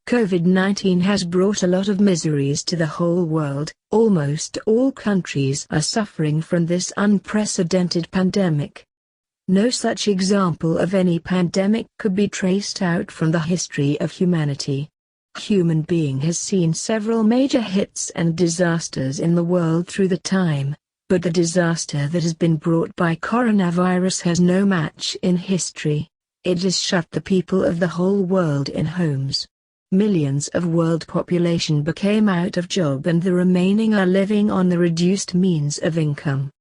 COVID-19 has brought a lot of miseries to the whole world. Almost all countries are suffering from this unprecedented pandemic. No such example of any pandemic could be traced out from the history of humanity. Human being has seen several major hits and disasters in the world through the time, but the disaster that has been brought by coronavirus has no match in history. It has shut the people of the whole world in homes. Millions of world population became out of job and the remaining are living on the reduced means of income.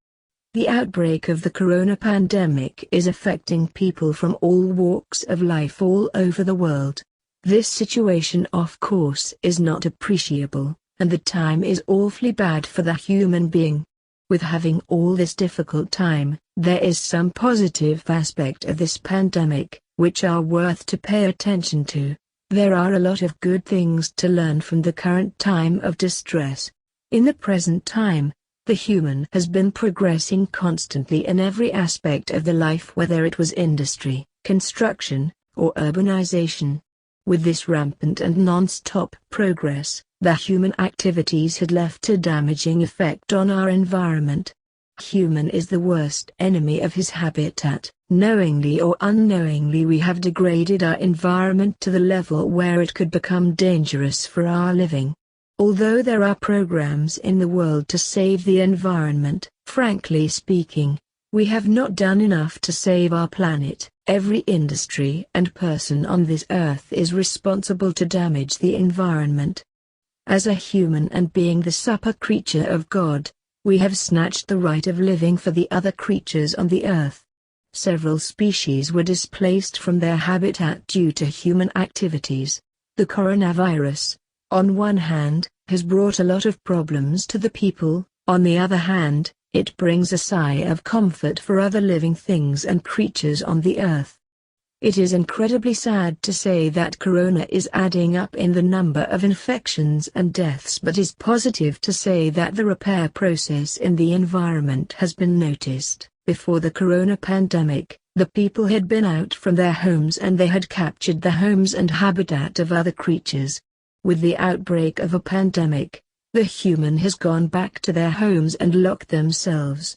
The outbreak of the corona pandemic is affecting people from all walks of life all over the world. This situation of course is not appreciable, and the time is awfully bad for the human being. With having all this difficult time, there is some positive aspect of this pandemic, which are worth to pay attention to. There are a lot of good things to learn from the current time of distress. In the present time, the human has been progressing constantly in every aspect of the life, whether it was industry, construction, or urbanization. With this rampant and non-stop progress, the human activities had left a damaging effect on our environment. Human is the worst enemy of his habitat. Knowingly or unknowingly we have degraded our environment to the level where it could become dangerous for our living. Although there are programs in the world to save the environment, frankly speaking, we have not done enough to save our planet. Every industry and person on this earth is responsible to damage the environment. As a human and being the super creature of God, we have snatched the right of living for the other creatures on the earth. Several species were displaced from their habitat due to human activities. The coronavirus, on one hand, has brought a lot of problems to the people, on the other hand, it brings a sigh of comfort for other living things and creatures on the earth. It is incredibly sad to say that corona is adding up in the number of infections and deaths, but is positive to say that the repair process in the environment has been noticed. Before the corona pandemic, the people had been out from their homes and they had captured the homes and habitat of other creatures. With the outbreak of a pandemic, the human has gone back to their homes and locked themselves.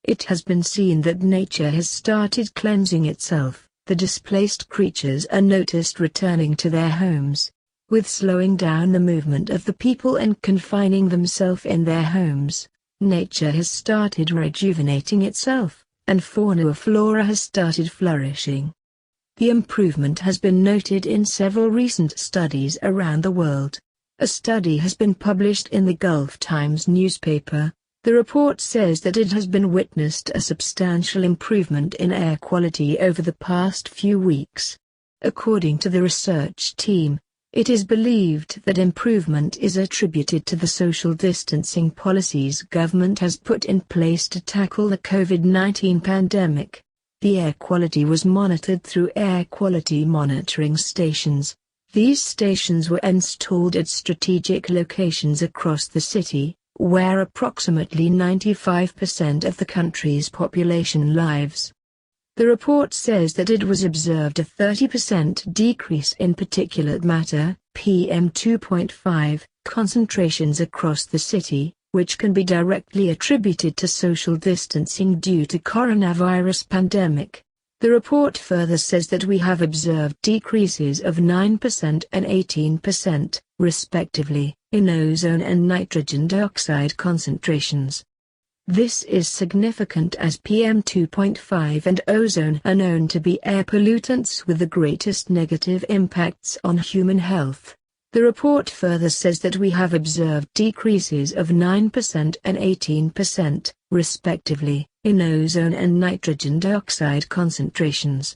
It has been seen that nature has started cleansing itself. The displaced creatures are noticed returning to their homes. With slowing down the movement of the people and confining themselves in their homes, nature has started rejuvenating itself, and fauna or flora has started flourishing. The improvement has been noted in several recent studies around the world. A study has been published in the Gulf Times newspaper. The report says that it has been witnessed a substantial improvement in air quality over the past few weeks. According to the research team, it is believed that improvement is attributed to the social distancing policies government has put in place to tackle the COVID-19 pandemic. The air quality was monitored through air quality monitoring stations. These stations were installed at strategic locations across the city, where approximately 95% of the country's population lives. The report says that it was observed a 30% decrease in particulate matter, PM 2.5, concentrations across the city, which can be directly attributed to social distancing due to coronavirus pandemic. The report further says that we have observed decreases of 9% and 18%, respectively, in ozone and nitrogen dioxide concentrations. This is significant as PM 2.5 and ozone are known to be air pollutants with the greatest negative impacts on human health. The report further says that we have observed decreases of 9% and 18%, respectively, in ozone and nitrogen dioxide concentrations.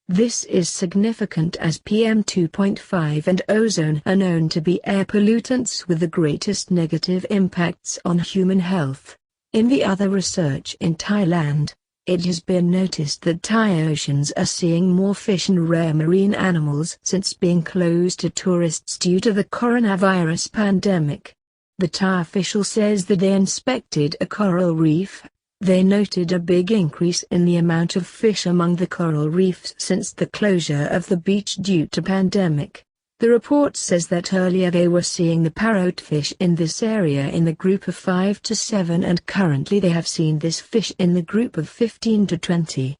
This is significant as PM 2.5 and ozone are known to be air pollutants with the greatest negative impacts on human health. In the other research in Thailand, it has been noticed that Thai oceans are seeing more fish and rare marine animals since being closed to tourists due to the coronavirus pandemic. The Thai official says that they inspected a coral reef. They noted a big increase in the amount of fish among the coral reefs since the closure of the beach due to pandemic. The report says that earlier they were seeing the parrotfish in this area in the group of 5 to 7 and currently they have seen this fish in the group of 15 to 20.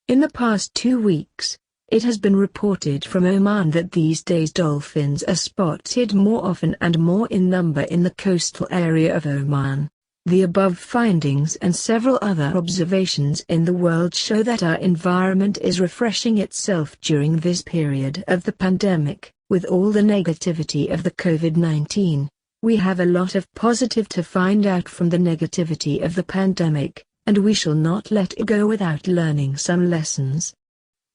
In the past 2 weeks, it has been reported from Oman that these days dolphins are spotted more often and more in number in the coastal area of Oman. The above findings and several other observations in the world show that our environment is refreshing itself during this period of the pandemic. With all the negativity of the COVID-19, we have a lot of positive to find out from the negativity of the pandemic, and we shall not let it go without learning some lessons.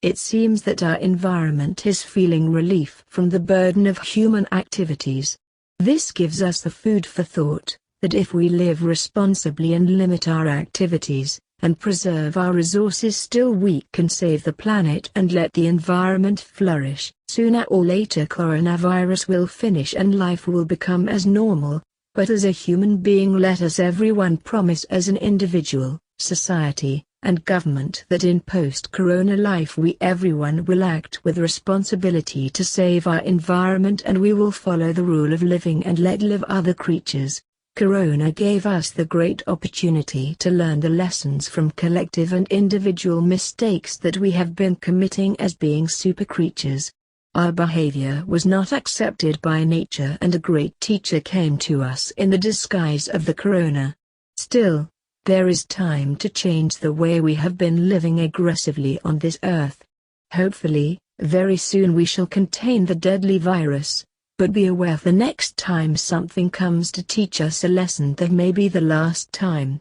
It seems that our environment is feeling relief from the burden of human activities. This gives us the food for thought, that if we live responsibly and limit our activities, and preserve our resources still we can save the planet and let the environment flourish. Sooner or later coronavirus will finish and life will become as normal, but as a human being let us everyone promise as an individual, society, and government that in post-corona life we everyone will act with responsibility to save our environment and we will follow the rule of living and let live other creatures. Corona gave us the great opportunity to learn the lessons from collective and individual mistakes that we have been committing as being super creatures. Our behavior was not accepted by nature and a great teacher came to us in the disguise of the corona. Still, there is time to change the way we have been living aggressively on this earth. Hopefully, very soon we shall contain the deadly virus. But be aware the next time something comes to teach us a lesson that may be the last time.